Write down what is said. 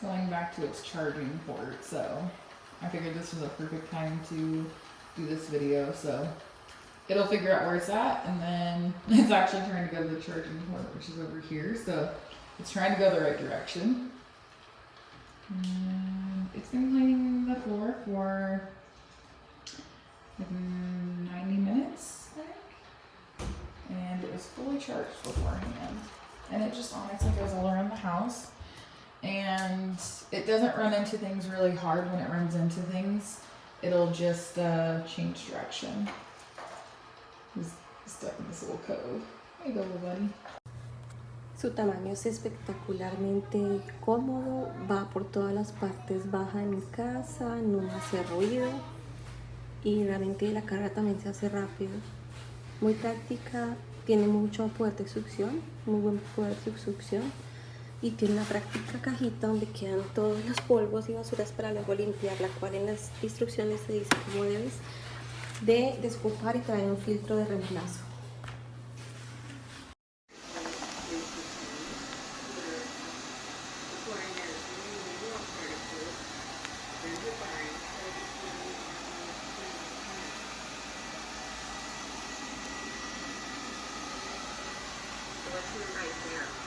going back to its charging port, so I figured this was a perfect time to do this video. So it'll figure out where it's at, and then it's actually trying to go to the charging port, which is over here. So it's trying to go the right direction. And it's been cleaning the floor for like 90 minutes, I think. And it was fully charged beforehand. And it just honestly goes all around the house. And it doesn't run into things really hard. When it runs into things, it'll just change direction. He's stuck in this little cove. Hey, little buddy. Su tamaño es espectacularmente cómodo, va por todas las partes, baja de mi casa, no hace ruido y realmente la carga también se hace rápido. Muy práctica, tiene mucho poder de succión, muy buen poder de succión y tiene una práctica cajita donde quedan todos los polvos y basuras para luego limpiar, la cual en las instrucciones se dice cómo debes de desocupar y traer un filtro de reemplazo. Right there.